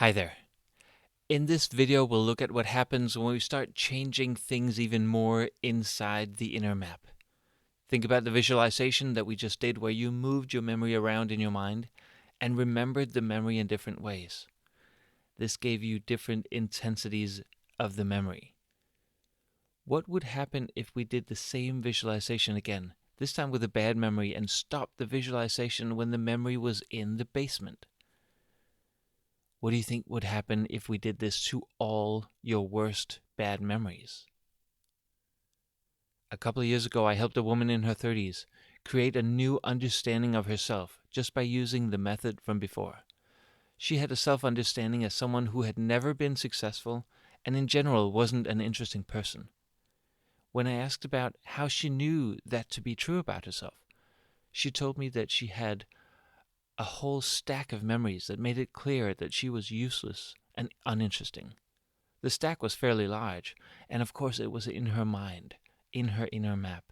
Hi there. In this video, we'll look at what happens when we start changing things even more inside the inner map. Think about the visualization that we just did where you moved your memory around in your mind and remembered the memory in different ways. This gave you different intensities of the memory. What would happen if we did the same visualization again, this time with a bad memory, and stopped the visualization when the memory was in the basement? What do you think would happen if we did this to all your worst bad memories? A couple of years ago, I helped a woman in her 30s create a new understanding of herself just by using the method from before. She had a self-understanding as someone who had never been successful and in general wasn't an interesting person. When I asked about how she knew that to be true about herself, she told me that she had a whole stack of memories that made it clear that she was useless and uninteresting. The stack was fairly large, and of course it was in her mind, in her inner map.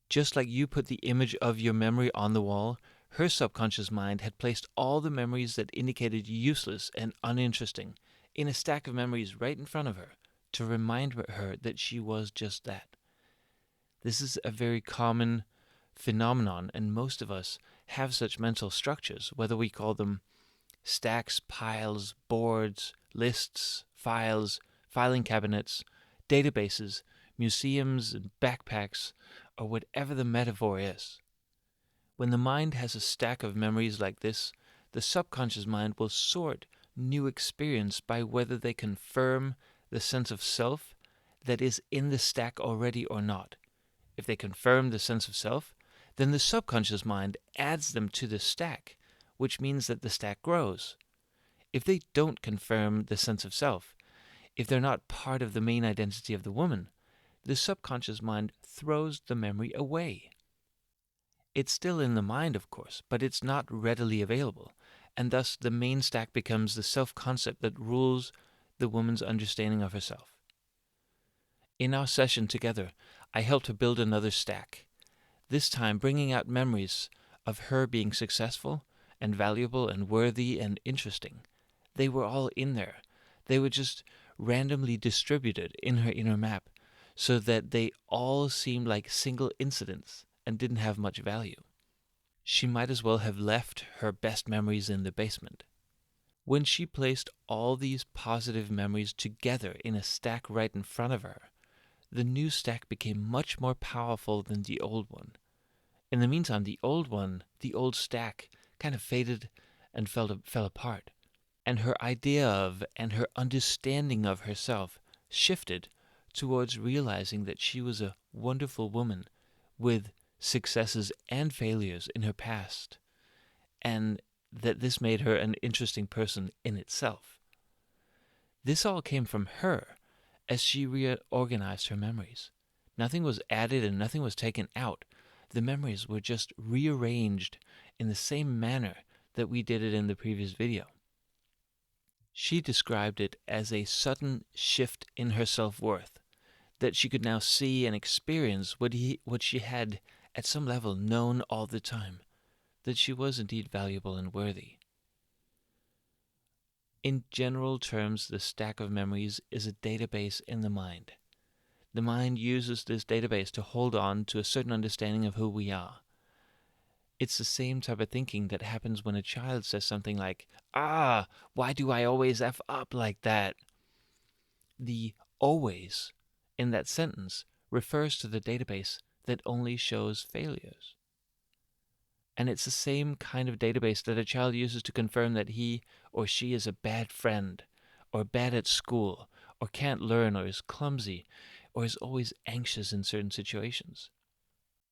Just like you put the image of your memory on the wall, her subconscious mind had placed all the memories that indicated useless and uninteresting in a stack of memories right in front of her to remind her that she was just that. This is a very common phenomenon, and most of us have such mental structures, whether we call them stacks, piles, boards, lists, files, filing cabinets, databases, museums, and backpacks, or whatever the metaphor is. When the mind has a stack of memories like this, the subconscious mind will sort new experience by whether they confirm the sense of self that is in the stack already or not. If they confirm the sense of self, then the subconscious mind adds them to the stack, which means that the stack grows. If they don't confirm the sense of self, if they're not part of the main identity of the woman, the subconscious mind throws the memory away. It's still in the mind, of course, but it's not readily available, and thus the main stack becomes the self-concept that rules the woman's understanding of herself. In our session together, I helped her build another stack, this time bringing out memories of her being successful and valuable and worthy and interesting. They were all in there. They were just randomly distributed in her inner map so that they all seemed like single incidents and didn't have much value. She might as well have left her best memories in the basement. When she placed all these positive memories together in a stack right in front of her, the new stack became much more powerful than the old one. In the meantime, the old stack, kind of faded and fell apart. And her idea of and her understanding of herself shifted towards realizing that she was a wonderful woman with successes and failures in her past, and that this made her an interesting person in itself. This all came from her as she reorganized her memories. Nothing was added and nothing was taken out. The memories were just rearranged in the same manner that we did it in the previous video. She described it as a sudden shift in her self-worth, that she could now see and experience what she had at some level known all the time, that she was indeed valuable and worthy. In general terms, the stack of memories is a database in the mind. The mind uses this database to hold on to a certain understanding of who we are. It's the same type of thinking that happens when a child says something like, why do I always F up like that? The always in that sentence refers to the database that only shows failures. And it's the same kind of database that a child uses to confirm that he or she is a bad friend, or bad at school, or can't learn, or is clumsy, or is always anxious in certain situations.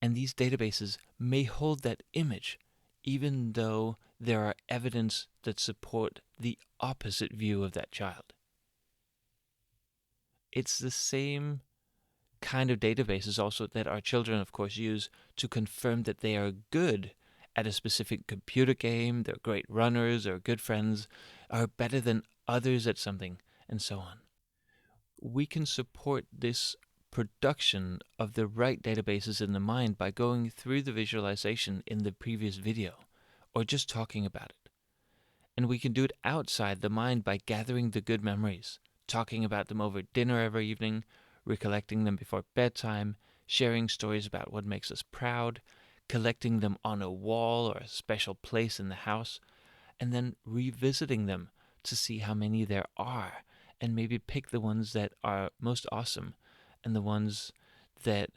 And these databases may hold that image, even though there are evidence that support the opposite view of that child. It's the same kind of databases also that our children, of course, use to confirm that they are good at a specific computer game, they're great runners, or good friends, are better than others at something, and so on. We can support this production of the right databases in the mind by going through the visualization in the previous video, or just talking about it. And we can do it outside the mind by gathering the good memories, talking about them over dinner every evening, recollecting them before bedtime, sharing stories about what makes us proud, collecting them on a wall or a special place in the house, and then revisiting them to see how many there are, and maybe pick the ones that are most awesome and the ones that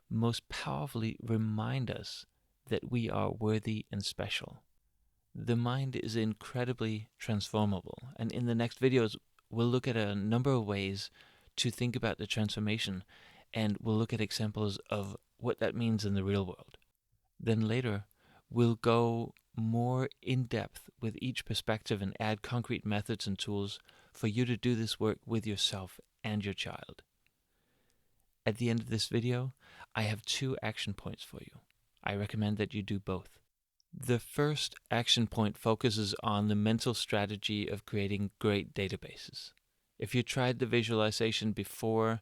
most powerfully remind us that we are worthy and special. The mind is incredibly transformable, and in the next videos, we'll look at a number of ways to think about the transformation, and we'll look at examples of what that means in the real world. Then later, we'll go more in depth with each perspective and add concrete methods and tools for you to do this work with yourself and your child. At the end of this video, I have 2 action points for you. I recommend that you do both. The first action point focuses on the mental strategy of creating great databases. If you tried the visualization before,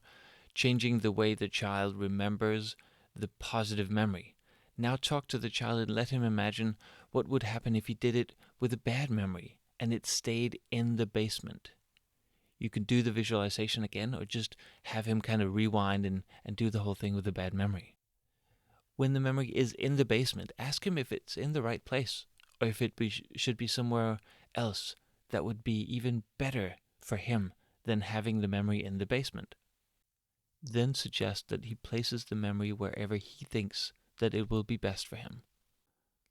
changing the way the child remembers the positive memory, now talk to the child and let him imagine what would happen if he did it with a bad memory and it stayed in the basement. You can do the visualization again or just have him kind of rewind and do the whole thing with a bad memory. When the memory is in the basement, ask him if it's in the right place or if it should be somewhere else that would be even better for him than having the memory in the basement. Then suggest that he places the memory wherever he thinks that it will be best for him.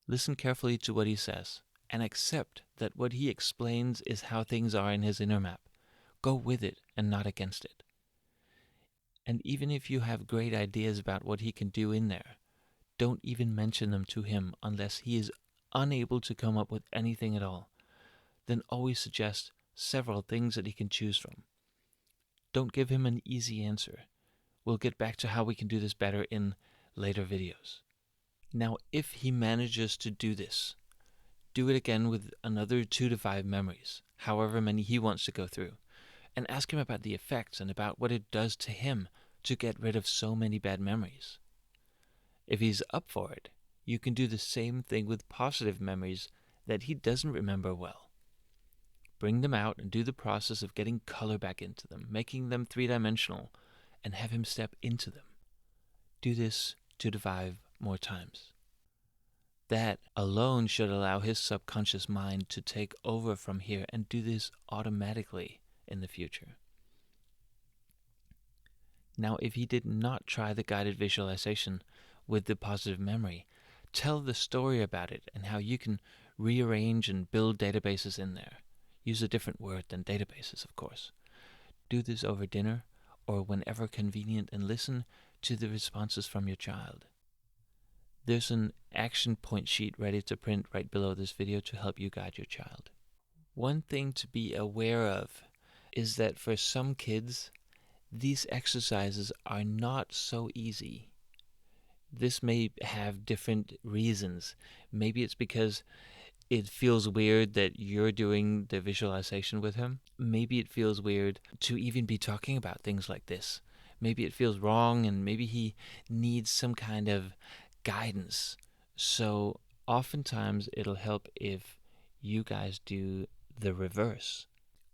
Listen carefully to what he says and accept that what he explains is how things are in his inner map. Go with it and not against it. And even if you have great ideas about what he can do in there, don't even mention them to him unless he is unable to come up with anything at all. Then always suggest several things that he can choose from. Don't give him an easy answer. We'll get back to how we can do this better in later videos. Now, if he manages to do this, do it again with another 2 to 5 memories, however many he wants to go through, and ask him about the effects and about what it does to him to get rid of so many bad memories. If he's up for it, you can do the same thing with positive memories that he doesn't remember well. Bring them out and do the process of getting color back into them, making them 3-dimensional, and have him step into them. Do this 2 to 5 more times. That alone should allow his subconscious mind to take over from here and do this automatically in the future. Now, if he did not try the guided visualization with the positive memory, tell the story about it and how you can rearrange and build databases in there. Use a different word than databases, of course. Do this over dinner or whenever convenient and listen to the responses from your child. There's an action point sheet ready to print right below this video to help you guide your child. One thing to be aware of is that for some kids, these exercises are not so easy. This may have different reasons. Maybe it's because it feels weird that you're doing the visualization with him. Maybe it feels weird to even be talking about things like this. Maybe it feels wrong and maybe he needs some kind of guidance. So oftentimes it'll help if you guys do the reverse.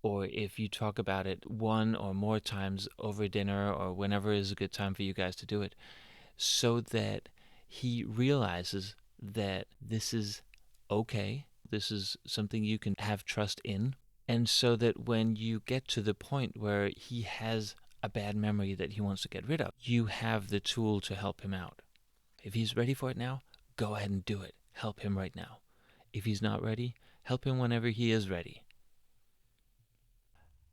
Or if you talk about it 1 or more times over dinner or whenever is a good time for you guys to do it, so that he realizes that this is okay, this is something you can have trust in, and so that when you get to the point where he has a bad memory that he wants to get rid of, you have the tool to help him out. If he's ready for it now, go ahead and do it. Help him right now. If he's not ready, help him whenever he is ready.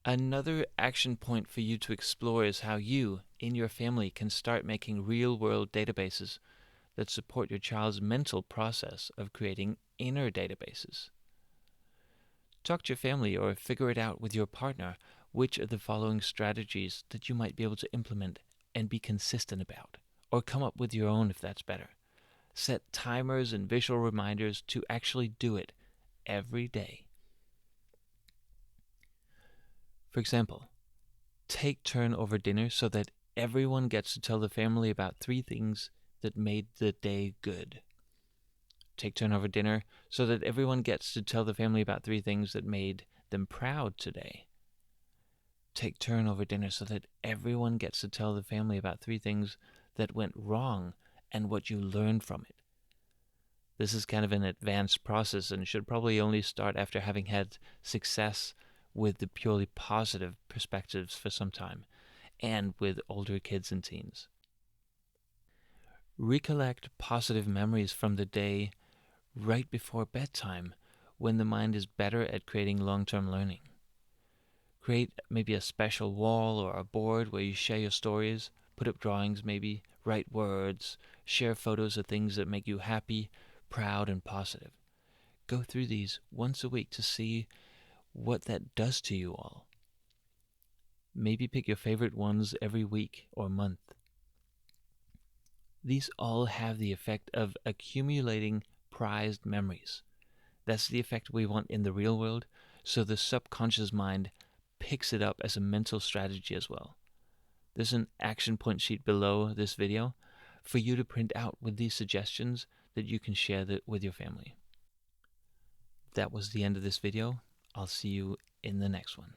Another action point for you to explore is how you, in your family, can start making real-world databases that support your child's mental process of creating inner databases. Talk to your family or figure it out with your partner which are the following strategies that you might be able to implement and be consistent about, or come up with your own if that's better. Set timers and visual reminders to actually do it every day. For example, take turn over dinner so that everyone gets to tell the family about 3 things that made the day good. Take turn over dinner so that everyone gets to tell the family about 3 things that made them proud today. Take turn over dinner so that everyone gets to tell the family about 3 things that went wrong and what you learned from it. This is kind of an advanced process and should probably only start after having had success with the purely positive perspectives for some time, and with older kids and teens. Recollect positive memories from the day right before bedtime, when the mind is better at creating long-term learning. Create maybe a special wall or a board where you share your stories, put up drawings maybe, write words, share photos of things that make you happy, proud, and positive. Go through these once a week to see what that does to you all. Maybe pick your favorite ones every week or month. These all have the effect of accumulating prized memories. That's the effect we want in the real world, so the subconscious mind picks it up as a mental strategy as well. There's an action point sheet below this video for you to print out with these suggestions that you can share with your family. That was the end of this video. I'll see you in the next one.